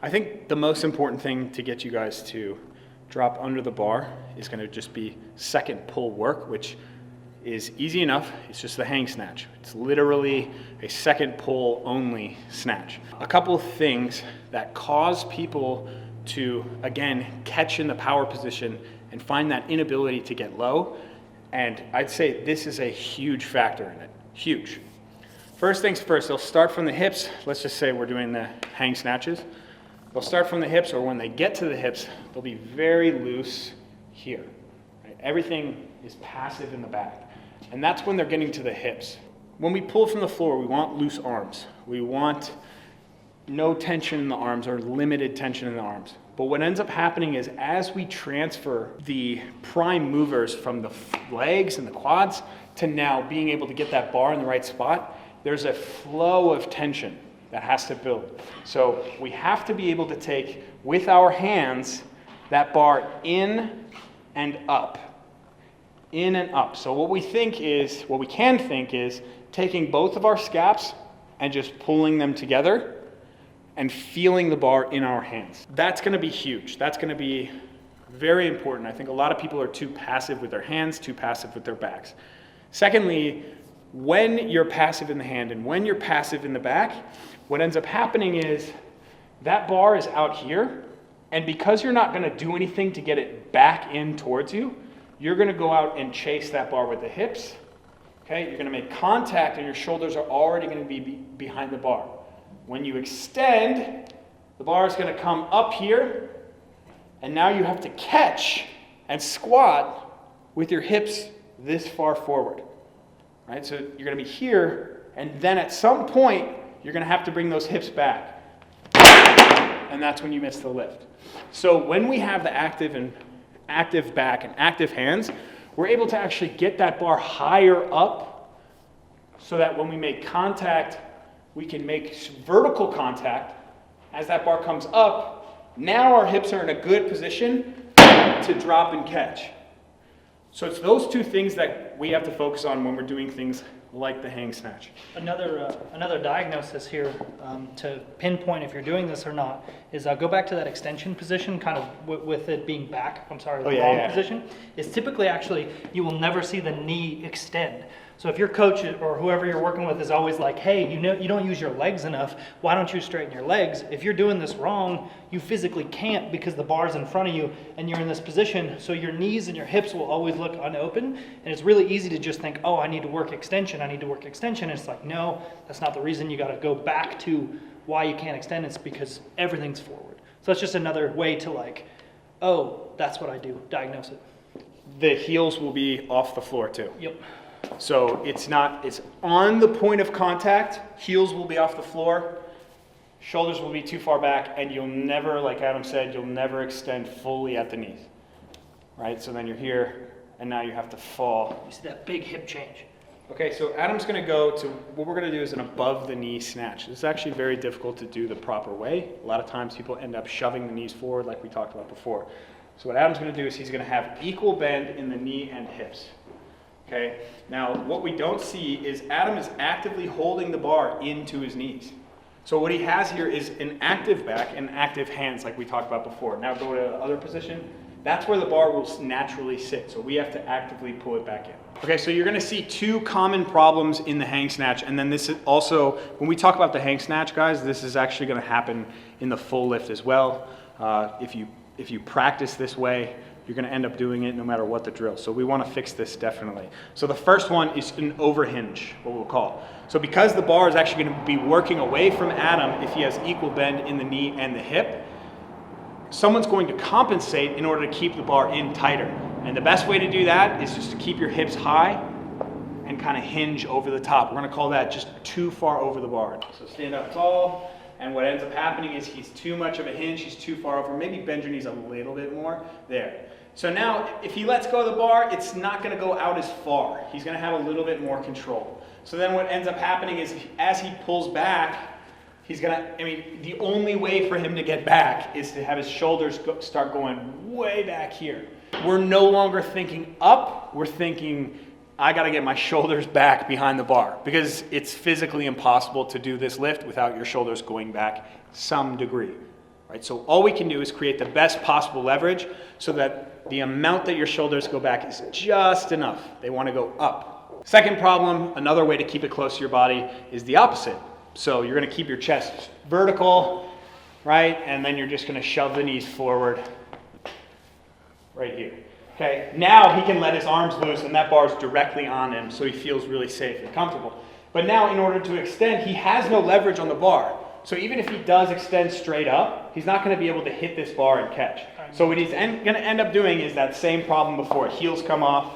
I think the most important thing to get you guys to drop under the bar is going to just be second pull work, which is easy enough. It's just the hang snatch. It's literally a second pull only snatch. A couple of things that cause people to, again, catch in the power position and find that inability to get low. And I'd say this is a huge factor in it, huge. First things first, they'll start from the hips. Let's just say we're doing the hang snatches. They'll start from the hips, or when they get to the hips, they'll be very loose here. Right? Everything is passive in the back. And that's when they're getting to the hips. When we pull from the floor, we want loose arms. We want no tension in the arms or limited tension in the arms. But what ends up happening is as we transfer the prime movers from the legs and the quads to now being able to get that bar in the right spot, there's a flow of tension that has to build. So we have to be able to take, with our hands, that bar in and up. In and up. So what we can think is taking both of our scaps and just pulling them together and feeling the bar in our hands. That's gonna be huge. That's gonna be very important. I think a lot of people are too passive with their hands, too passive with their backs. Secondly, when you're passive in the hand and when you're passive in the back, what ends up happening is that bar is out here, and because you're not gonna do anything to get it back in towards you, you're gonna go out and chase that bar with the hips, okay? You're gonna make contact and your shoulders are already gonna be behind the bar. When you extend, the bar is gonna come up here, and now you have to catch and squat with your hips this far forward, right? So you're gonna be here, and then at some point, you're gonna have to bring those hips back. And that's when you miss the lift. So when we have the active back and active hands, we're able to actually get that bar higher up so that when we make contact, we can make vertical contact. As that bar comes up, now our hips are in a good position to drop and catch. So it's those two things that we have to focus on when we're doing things like the hang snatch. Another diagnosis here to pinpoint if you're doing this or not is go back to that extension position, kind of with it being back, the position, is typically actually you will never see the knee extend. So if your coach or whoever you're working with is always like, hey, you don't use your legs enough, why don't you straighten your legs? If you're doing this wrong, you physically can't because the bar's in front of you and you're in this position, so your knees and your hips will always look unopen, and it's really easy to just think, oh, I need to work extension. And it's like, no, that's not the reason. You got to go back to why you can't extend. It's because everything's forward. So that's just another way to like, oh, that's what I do, diagnose it. The heels will be off the floor too. Yep. So it's on the point of contact, heels will be off the floor, shoulders will be too far back, and you'll never, like Adam said, you'll never extend fully at the knees, right? So then you're here, and now you have to fall. You see that big hip change. Okay, so Adam's gonna go to, what we're gonna do is an above the knee snatch. This is actually very difficult to do the proper way. A lot of times people end up shoving the knees forward like we talked about before. So what Adam's gonna do is he's gonna have equal bend in the knee and hips. Okay, now what we don't see is Adam is actively holding the bar into his knees. So what he has here is an active back and active hands like we talked about before. Now go to the other position. That's where the bar will naturally sit. So we have to actively pull it back in. Okay, so you're gonna see two common problems in the hang snatch. And then this is also, when we talk about the hang snatch, guys, this is actually gonna happen in the full lift as well. If you practice this way, you're gonna end up doing it no matter what the drill. So we wanna fix this definitely. So the first one is an overhinge, what we'll call. So because the bar is actually gonna be working away from Adam if he has equal bend in the knee and the hip, someone's going to compensate in order to keep the bar in tighter. And the best way to do that is just to keep your hips high and kind of hinge over the top. We're gonna call that just too far over the bar. So stand up tall. And what ends up happening is he's too much of a hinge, he's too far over. Maybe bend your knees a little bit more. There. So now, if he lets go of the bar, it's not gonna go out as far. He's gonna have a little bit more control. So then what ends up happening is as he pulls back, the only way for him to get back is to have his shoulders start going way back here. We're no longer thinking up, we're thinking, I gotta get my shoulders back behind the bar because it's physically impossible to do this lift without your shoulders going back some degree. right? So all we can do is create the best possible leverage so that the amount that your shoulders go back is just enough. They want to go up. Second problem, another way to keep it close to your body is the opposite. So you're going to keep your chest vertical, right? And then you're just going to shove the knees forward right here. Okay, now he can let his arms loose and that bar is directly on him, so he feels really safe and comfortable. But now in order to extend, he has no leverage on the bar. So even if he does extend straight up, he's not going to be able to hit this bar and catch. So what he's going to end up doing is that same problem before. Heels come off.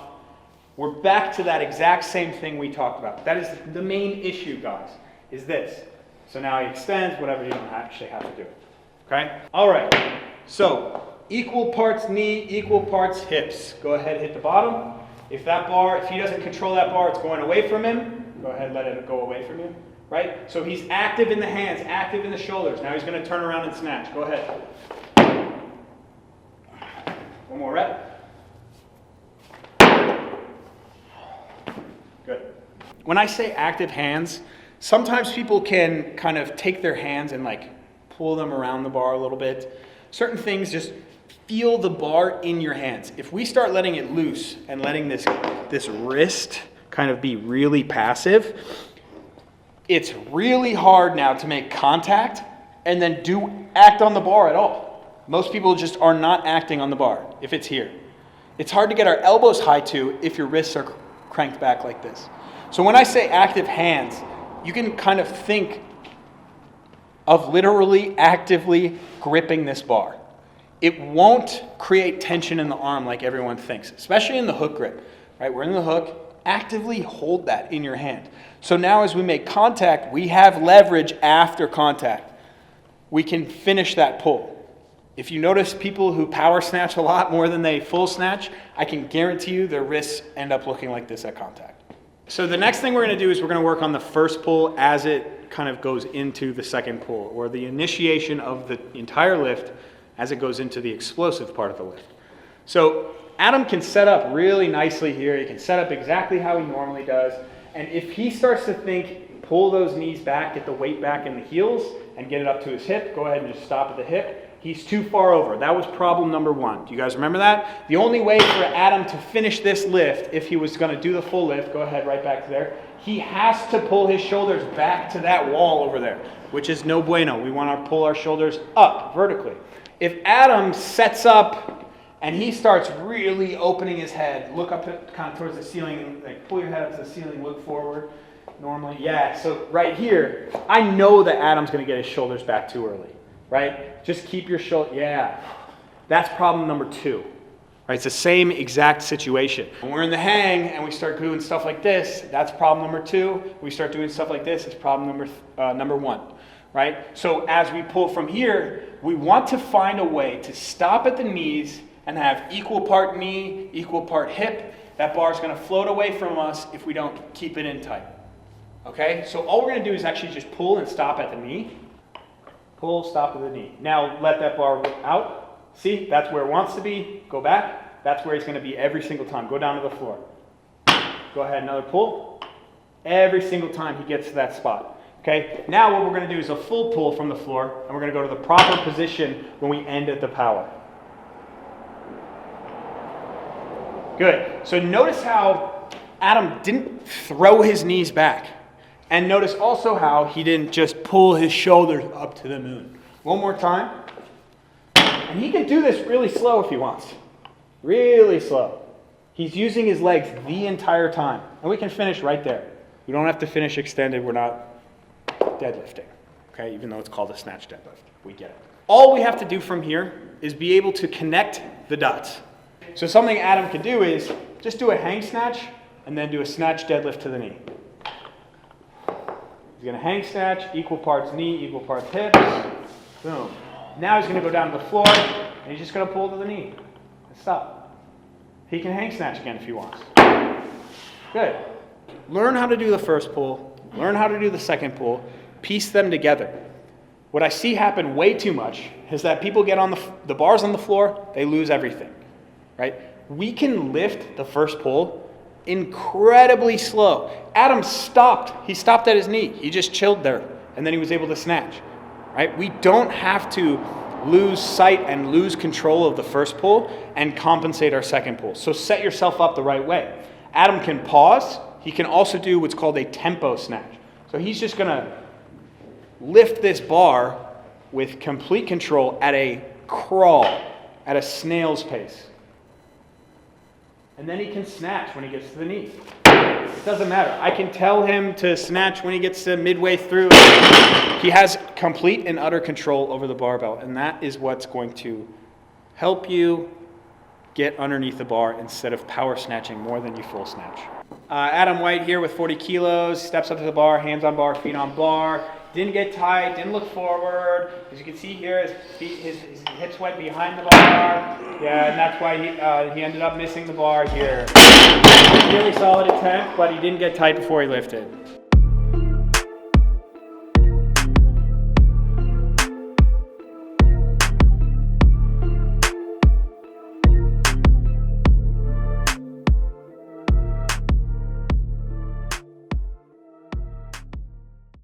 We're back to that exact same thing we talked about. That is the main issue, guys, is this. So now he extends, whatever, you don't actually have to do it. Okay? All right. So equal parts knee, equal parts hips. Go ahead, hit the bottom. If he doesn't control that bar, it's going away from him. Go ahead, let it go away from you. Right? So he's active in the hands, active in the shoulders. Now he's going to turn around and snatch. Go ahead. One more rep. Good. When I say active hands, sometimes people can kind of take their hands and like pull them around the bar a little bit. Certain things, just feel the bar in your hands. If we start letting it loose and letting this wrist kind of be really passive, it's really hard now to make contact and then act on the bar at all. Most people just are not acting on the bar if it's here. It's hard to get our elbows high to if your wrists are cranked back like this. So when I say active hands, you can kind of think of literally actively gripping this bar. It won't create tension in the arm like everyone thinks, especially in the hook grip, right? We're in the hook. Actively hold that in your hand. So now as we make contact, we have leverage after contact. We can finish that pull. If you notice people who power snatch a lot more than they full snatch, I can guarantee you their wrists end up looking like this at contact. So the next thing we're going to do is we're going to work on the first pull as it kind of goes into the second pull, or the initiation of the entire lift as it goes into the explosive part of the lift. So Adam can set up really nicely here. He can set up exactly how he normally does. And if he starts to think, pull those knees back, get the weight back in the heels, and get it up to his hip, go ahead and just stop at the hip. He's too far over. That was problem number one. Do you guys remember that? The only way for Adam to finish this lift, if he was going to do the full lift, go ahead right back to there, he has to pull his shoulders back to that wall over there, which is no bueno. We want to pull our shoulders up vertically. If Adam sets up and he starts really opening his head, look up kind of towards the ceiling, like pull your head up to the ceiling, look forward normally. Yeah, so right here, I know that Adam's going to get his shoulders back too early, right? Just keep your shoulder, yeah. That's problem number two, right? It's the same exact situation. When we're in the hang and we start doing stuff like this, that's problem number two. We start doing stuff like this, it's problem number one, right? So as we pull from here, we want to find a way to stop at the knees and have equal part knee, equal part hip. That bar is going to float away from us if we don't keep it in tight. Okay? So all we're going to do is actually just pull and stop at the knee. Pull, stop at the knee. Now let that bar out. See? That's where it wants to be. Go back. That's where it's going to be every single time. Go down to the floor. Go ahead, another pull. Every single time he gets to that spot. Okay? Now what we're going to do is a full pull from the floor, and we're going to go to the proper position when we end at the power. Good. So notice how Adam didn't throw his knees back. And notice also how he didn't just pull his shoulders up to the moon. One more time. And he can do this really slow if he wants. Really slow. He's using his legs the entire time. And we can finish right there. We don't have to finish extended. We're not deadlifting. Okay? Even though it's called a snatch deadlift. We get it. All we have to do from here is be able to connect the dots. So something Adam can do is just do a hang snatch and then do a snatch deadlift to the knee. He's going to hang snatch, equal parts knee, equal parts hips. Boom. Now he's going to go down to the floor and he's just going to pull to the knee and stop. He can hang snatch again if he wants. Good. Learn how to do the first pull. Learn how to do the second pull. Piece them together. What I see happen way too much is that people get on the bars on the floor, they lose everything. Right? We can lift the first pull incredibly slow. Adam stopped. He stopped at his knee. He just chilled there, and then he was able to snatch. Right? We don't have to lose sight and lose control of the first pull and compensate our second pull. So set yourself up the right way. Adam can pause. He can also do what's called a tempo snatch. So he's just going to lift this bar with complete control at a crawl, at a snail's pace. And then he can snatch when he gets to the knees. It doesn't matter. I can tell him to snatch when he gets to midway through. He has complete and utter control over the barbell, and that is what's going to help you get underneath the bar instead of power snatching more than you full snatch. Adam White here with 40 kilos, steps up to the bar, hands on bar, feet on bar. Didn't get tight, didn't look forward. As you can see here, his hips went behind the bar. Yeah, and that's why he ended up missing the bar here. Really solid attempt, but he didn't get tight before he lifted.